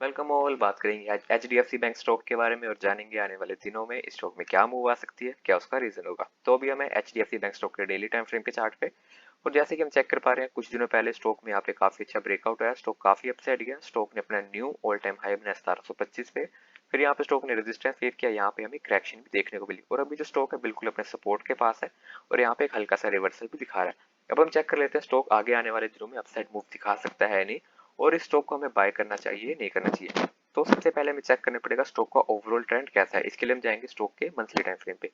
Welcome all. बात करेंगे आज एचडीएफसी बैंक स्टॉक के बारे में और जानेंगे आने वाले दिनों में इस स्टॉक में क्या मूव आ सकती है, क्या उसका रीजन होगा। तो अभी हमें एचडीएफसी बैंक स्टॉक के डेली टाइम फ्रेम के चार्ट पे और जैसे कि हम चेक कर पा रहे हैं कुछ दिनों पहले स्टॉक में यहाँ पे काफी अच्छा ब्रेकआउट आया, स्टॉक काफी अपसाइड गया, स्टॉक ने अपना न्यू ऑल टाइम हाई बनाया 1725 पे। फिर यहाँ पे स्टॉक ने रेजिस्टेंस फेस किया, यहाँ पे हमें क्रैक्शन भी देखने को मिली और अभी जो स्टॉक है बिल्कुल अपने सपोर्ट के पास है और यहाँ पे एक हल्का सा रिवर्सल भी दिखा रहा है। अब हम चेक कर लेते हैं स्टॉक आगे आने वाले दिनों में अपसाइड मूव दिखा सकता है नहीं, और इस स्टॉक को हमें बाय करना चाहिए नहीं करना चाहिए। तो सबसे पहले हमें चेक करना पड़ेगा स्टॉक का ओवरऑल ट्रेंड कैसा है। इसके लिए हम जाएंगे स्टॉक के मंथली टाइम फ्रेम पे।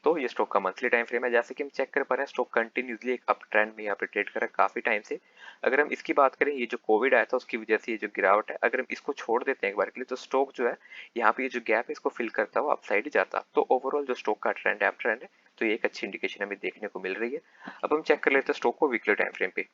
तो ये स्टॉक का मंथली टाइम फ्रेम है, जैसे कि हम चेक कर पा रहे हैं स्टॉक कंटिन्यूसली एक अप ट्रेंड में यहाँ पे ट्रेड कर रहा है काफी टाइम से। अगर हम इसकी बात करें, ये जो कोविड आया था उसकी वजह से ये जो गिरावट है, अगर हम इसको छोड़ देते हैं एक बार के लिए तो स्टॉक जो है यहाँ पे ये जो गैप है इसको फिल करता हुआ अपसाइड ही जाता। तो ओवरऑल जो स्टॉक का ट्रेंड है अप ट्रेंड है, तो ये एक अच्छी इंडिकेशन हमें देखने को मिल रही है। अब हम चेक कर लेते हैं स्टॉक को वीकली टाइम फ्रेम पे।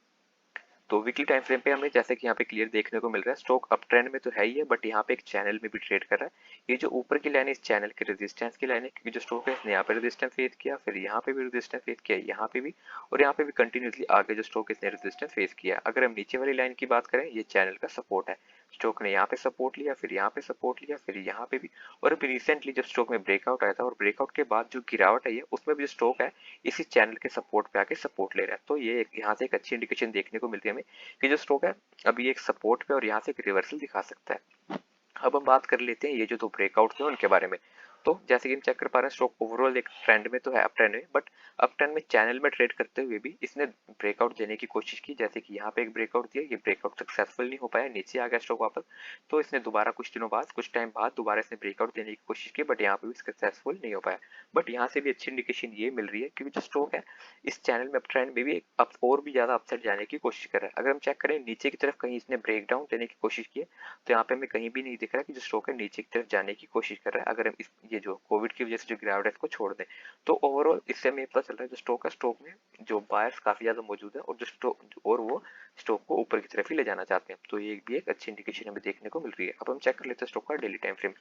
तो वीकली टाइम फ्रेम पे हमें जैसे कि यहाँ पे क्लियर देखने को मिल रहा है स्टॉक अप ट्रेंड में तो है ही है, बट यहाँ पे एक चैनल में भी ट्रेड कर रहा है। ये जो ऊपर की लाइन है इस चैनल के रेजिस्टेंस की लाइन है, क्योंकि जो स्टॉक है इसने यहाँ पे रेजिस्टेंस फेस किया, फिर यहाँ पे भी रेजिस्टेंस फेस किया, यहाँ पे भी, और यहाँ पे भी कंटिन्यूसली आगे जो स्टॉक इसने रेजिस्टेंस फेस किया। अगर हम नीचे वाली लाइन की बात करें, ये चैनल का सपोर्ट है। स्टॉक ने यहाँ पे सपोर्ट लिया, फिर यहाँ पे सपोर्ट लिया, फिर यहाँ पे भी, और अभी रिसेंटली जब स्टॉक में ब्रेकआउट आया था और ब्रेकआउट के बाद जो गिरावट आई है उसमें भी जो स्टॉक है इसी चैनल के सपोर्ट पे आके सपोर्ट ले रहा है। तो ये यहाँ से एक अच्छी इंडिकेशन देखने को मिलती है हमें कि जो स्टॉक है अभी एक सपोर्ट पे और यहाँ से एक रिवर्सल दिखा सकता है। अब हम बात कर लेते हैं ये जो दो ब्रेकआउट थे उनके बारे में। तो जैसे कि हम चेक कर पा रहे हैं स्टॉक ओवरऑल एक ट्रेंड में तो है, अप ट्रेंड में, बट अप ट्रेंड में चैनल में ट्रेड करते हुए भी इसने ब्रेकआउट देने की कोशिश की। जैसे कि यहाँ पे एक ब्रेकआउट दिया, ये ब्रेकआउट सक्सेसफुल नहीं हो पाया, नीचे आ गया स्टॉक वापस। तो इसने दोबारा कुछ दिनों बाद कुछ टाइम बाद दोबारा इसने ब्रेकआउट देने की कोशिश की, बट यहाँ पे भी सक्सेसफुल नहीं हो पाया। बट यहाँ से भी अच्छी इंडिकेशन ये मिल रही है क्योंकि जो स्टॉक है इस चैनल में अप ट्रेंड में भी एक अप और भी ज्यादा अपसाइड जाने की कोशिश कर रहा है। अगर हम चेक करें नीचे की तरफ कहीं इसने ब्रेकडाउन देने की कोशिश की है, तो यहाँ पे हमें कहीं भी नहीं दिख रहा कि जो स्टॉक है नीचे की तरफ जाने की कोशिश कर रहा है। अगर हम ये जो कोविड की वजह से जो गिरावट है इसको छोड़ दें, तो ओवरऑल इससे हमें पता चल रहा है जो स्टॉक है स्टॉक में जो बायर्स काफी ज्यादा मौजूद है और जो स्टॉक और वो स्टॉक को ऊपर की तरफ ही ले जाना चाहते हैं। तो ये भी एक अच्छी इंडिकेशन हमें देखने को मिल रही है। अब हम चेक कर लेते हैं स्टॉक का डेली टाइम फ्रेम।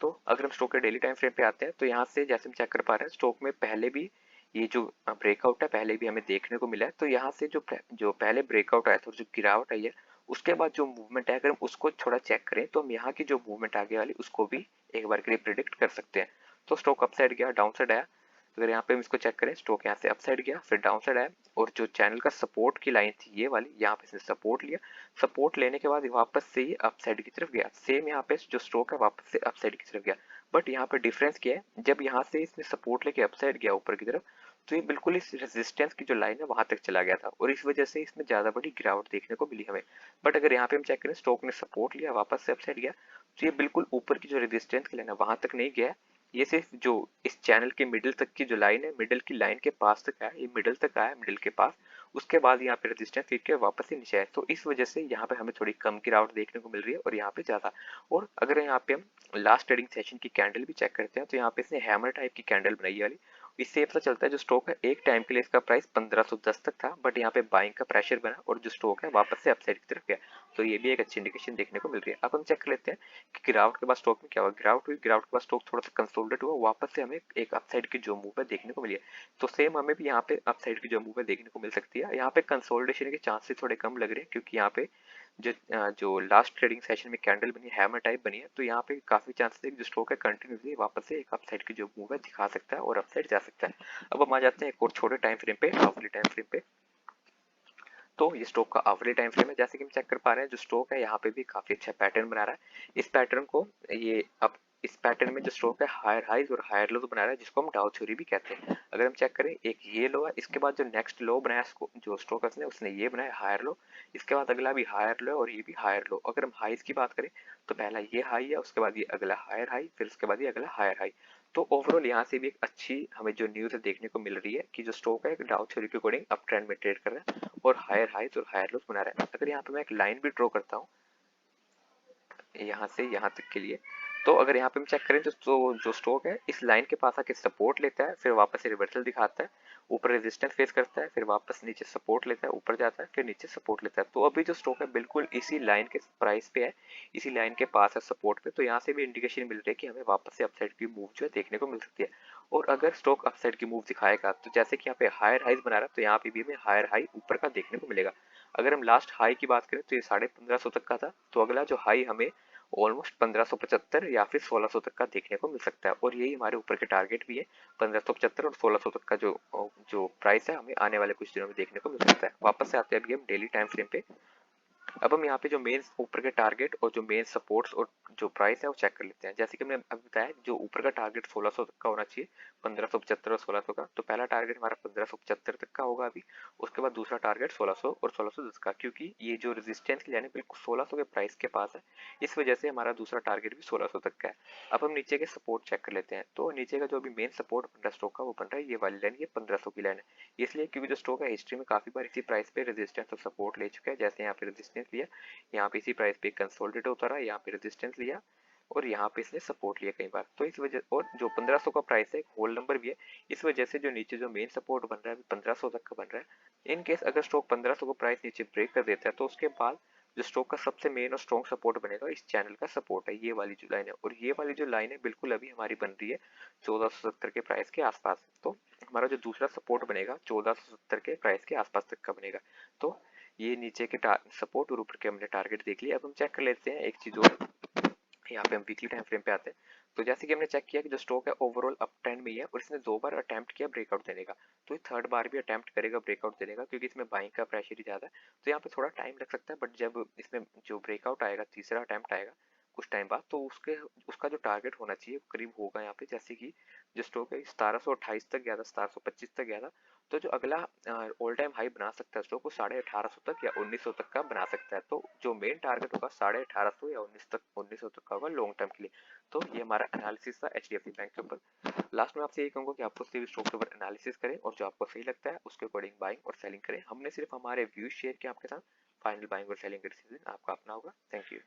तो अगर हम स्टॉक के डेली टाइम फ्रेम पे आते हैं तो यहाँ से जैसे हम चेक कर पा रहे हैं स्टॉक में पहले भी ये जो ब्रेकआउट है पहले भी हमें देखने को मिला है। तो यहाँ से जो पहले ब्रेकआउट आया था और जो गिरावट आई है उसके बाद जो मूवमेंट है, अगर हम उसको थोड़ा चेक करें तो हम यहाँ की जो मूवमेंट आगे वाली उसको भी एक बार के लिए प्रिडिक्ट कर सकते हैं। तो स्टॉक अपसाइड गया, डाउन साइड आया, अगर यहाँ पे हम इसको चेक करें स्टॉक यहाँ से अपसाइड गया, फिर डाउन साइड आया, और जो चैनल का सपोर्ट की लाइन थी ये वाली, यहाँ पे इसने सपोर्ट लिया, सपोर्ट लेने के बाद वापस से ये अपसाइड की तरफ गया। सेम यहाँ पे जो स्टॉक है वापस से अपसाइड की तरफ गया, बट यहाँ पे डिफरेंस क्या है, जब यहाँ से इसने सपोर्ट लेके अपसाइड गया ऊपर की तरफ, तो ये बिल्कुल इस रेजिस्टेंस की जो लाइन है वहां तक चला गया था और इस वजह से इसमें ज्यादा बड़ी गिरावट देखने को मिली हमें। बट अगर यहाँ पे हम चेक करें स्टॉक ने सपोर्ट लिया वापस से अपसाइड गया, तो ये बिल्कुल ऊपर की जो रेजिस्टेंस की लाइन है वहां तक नहीं गया। ये सिर्फ जो इस चैनल के मिडिल तक की जो लाइन है, मिडिल की लाइन के पास तक आया, ये मिडिल तक आया, मिडिल के पास, उसके बाद यहाँ पे रेजिस्टेंस फिर के वापस से नीचे आया। तो इस वजह से यहाँ पे हमें थोड़ी कम गिरावट देखने को मिल रही है और यहाँ पे ज्यादा। और अगर यहाँ पे हम लास्ट ट्रेडिंग सेशन की कैंडल भी चेक करते हैं तो यहाँ पे इसने हैमर टाइप की कैंडल बनाई है वाली। इससे पता चलता है जो स्टॉक है एक टाइम के लिए इसका प्राइस 1510 तक था, बट यहाँ पे बाइंग का प्रेशर बना और जो स्टॉक है वापस से अपसाइड की तरफ गया। तो ये भी एक अच्छी इंडिकेशन देखने को मिल रही है। अब हम चेक कर लेते हैं कि गिरावट के बाद स्टॉक में क्या हुआ। गिरावट हुई, गिरावट के बाद स्टॉक थोड़ा सा कंसोलिडेट हुआ, वापस से हमें एक अपसाइड की जो मूव है देखने को मिली है। तो सेम हमें भी यहाँ पे अपसाइड की जो मूव है देखने को मिल सकती है। यहाँ पे कंसोलिडेशन के चांसेस थोड़े कम लग रहे हैं क्योंकि यहाँ पे जो लास्ट ट्रेडिंग सेशन में कैंडल बनी हैमर टाइप बनी है, तो यहाँ पे काफी चांसेस है कि जो स्टॉक है कंटिन्यूसली वापस से एक अपसाइड की जो मूव है दिखा सकता है और अपसाइड जा सकता है। अब हम आ जाते हैं एक और छोटे टाइम फ्रेम पे, हाउसली टाइम फ्रेम पे। तो ये स्टॉक का आवरली टाइम फ्रेम है, जैसे कि हम चेक कर पा रहे हैं जो स्टॉक है यहाँ पे भी काफी अच्छा पैटर्न बना रहा है। इस पैटर्न को ये अब इस पैटर्न में जो स्टॉक है हायर हाइज और हायर लोज बना रहा है, जिसको हम डाउ थ्योरी भी कहते हैं। अगर हम चेक करें एक ये लो है, इसके बाद जो नेक्स्ट लो बनाया जो स्टॉक ने उसने ये बनाया हायर लो, इसके बाद अगला भी हायर लो और ये भी हायर लो। अगर हम हाइज की बात करें तो पहला ये हाई है, उसके बाद ये अगला हायर हाई, फिर उसके बाद ये अगला हायर हाई। तो ओवरऑल यहाँ से भी एक अच्छी हमें जो न्यूज देखने को मिल रही है कि जो स्टॉक है डाउ थ्योरी के अकॉर्डिंग अप ट्रेंड में ट्रेड कर रहा है और हायर हाइज और हायर लोस बना रहा है। अगर यहाँ पे मैं एक लाइन भी ड्रॉ करता हूँ यहाँ से यहाँ तक के लिए, तो अगर यहाँ पे हम चेक करें जो स्टॉक है इस लाइन के पास आके सपोर्ट लेता है, फिर वापस से रिवर्सल दिखाता है, ऊपर रेजिस्टेंस फेस करता है, फिर वापस नीचे सपोर्ट लेता है, ऊपर जाता है, फिर नीचे सपोर्ट लेता है। तो अभी जो स्टॉक है बिल्कुल इसी लाइन के प्राइस पे है, इसी लाइन के पास है सपोर्ट पे। तो यहाँ से भी इंडिकेशन मिल रही है कि हमें वापस से अपसाइड की मूव जो है देखने को मिल सकती है। और अगर स्टॉक अपसाइड की मूव दिखाएगा तो जैसे कि यहाँ पे हायर हाइज बना रहा है, तो यहाँ पे भी हमें हायर हाई ऊपर का देखने को मिलेगा। अगर हम लास्ट हाई की बात करें तो ये 1550 तक का था, तो अगला जो हाई हमें ऑलमोस्ट 1575 या फिर 1600 तक का देखने को मिल सकता है, और यही हमारे ऊपर के टारगेट भी है। 1575 और 1600 तक का जो जो प्राइस है हमें आने वाले कुछ दिनों में देखने को मिल सकता है। वापस से आते हैं अभी हम डेली टाइम फ्रेम पे। अब हम यहाँ पे जो मेन ऊपर के टारगेट और जो मेन सपोर्ट्स और जो प्राइस है वो चेक कर लेते हैं। जैसे कि हमने अभी बताया, जो ऊपर का टारगेट 1600 तक का होना चाहिए, 1575 और 1600 का। तो पहला टारगेट हमारा 1575 तक का होगा अभी। उसके बाद दूसरा टारगेट 1600 और 1610 का, क्योंकि ये जो रेजिस्टेंस की लाइन है बिल्कुल 1600 के प्राइस के पास है, इस वजह से हमारा दूसरा टारगेट भी 1600 तक का है। अब हम नीचे के सपोर्ट चेक कर लेते हैं। तो नीचे का जो अभी मेन सपोर्ट बन रहा है स्टॉक का, वो बन रहा है ये वाली लाइन, ये 1500 की लाइन है। इसलिए क्योंकि जो स्टॉक है हिस्ट्री में काफी बार इसी प्राइस पे रेजिस्टेंस और सपोर्ट ले चुका है। जैसे यहाँ पे रेजिस्टेंस लिया, यहाँ पे इसी प्राइस पे कंसोलिडेट होता रहा, यहाँ पे रेजिस्टेंस लिया और यहाँ पे इसने सपोर्ट लिया कई बार। तो इस वजह, और जो 1500 का प्राइस है एक होल नंबर भी है, इस वजह से जो नीचे जो मेन सपोर्ट बन रहा है 1500 तक का बन रहा है। इन केस अगर स्टॉक 1500 को प्राइस नीचे ब्रेक कर देता है, तो उसके बाद जो स्टॉक का सबसे मेन और स्ट्रॉन्ग सपोर्ट बनेगा इस चैनल का सपोर्ट है, ये वाली जो लाइन है। और ये वाली जो लाइन है बिल्कुल अभी हमारी बन रही है 1470 के प्राइस के आसपास। तो हमारा जो दूसरा सपोर्ट बनेगा 1470 के प्राइस के आसपास तक का बनेगा। तो ये नीचे के सपोर्ट और ऊपर के हमने टारगेट देख लिया। अब हम चेक कर लेते हैं एक चीज और, यहाँ पे हम वीकली टाइम फ्रेम पे आते हैं। तो जैसे कि हमने चेक किया कि जो स्टॉक है ओवरऑल अप ट्रेंड में ही है, और इसने 2 बार अटेम्प्ट किया ब्रेकआउट देने का, तो ये थर्ड बार भी अटेम्प्ट करेगा ब्रेकआउट देने का, क्योंकि इसमें बाइंग का प्रेशर ही ज्यादा है। तो यहाँ पे थोड़ा टाइम लग सकता है, बट जब इसमें जो ब्रेकआउट आएगा, तीसरा अटेम्प्ट आएगा कुछ टाइम बाद, तो उसका जो टारगेट होना चाहिए वो करीब होगा यहाँ पे। जैसे कि जो स्टॉक है 1728 तक गया था, 1725 तक गया था, तो जो अगला ऑल टाइम हाई बना सकता है स्टॉक वो 1850 तक या 1900 तक का बना सकता है। तो जो मेन टारगेट होगा 1850 या 1900 तक का होगा लॉन्ग टर्म के लिए। तो ये हमारा एनालिसिस था एचडीएफसी बैंक के ऊपर। लास्ट में आपसे यही कहूंगा कि आपको सिर्फ स्टॉक के ऊपर एनालिसिस करें और जो आपको सही लगता है उसके अकॉर्डिंग बाइंग और सेलिंग करें। हमने सिर्फ हमारे व्यूज शेयर किया आपके साथ, फाइनल बाइंग और सेलिंग का डिसीजन आपका अपना होगा। Thank you.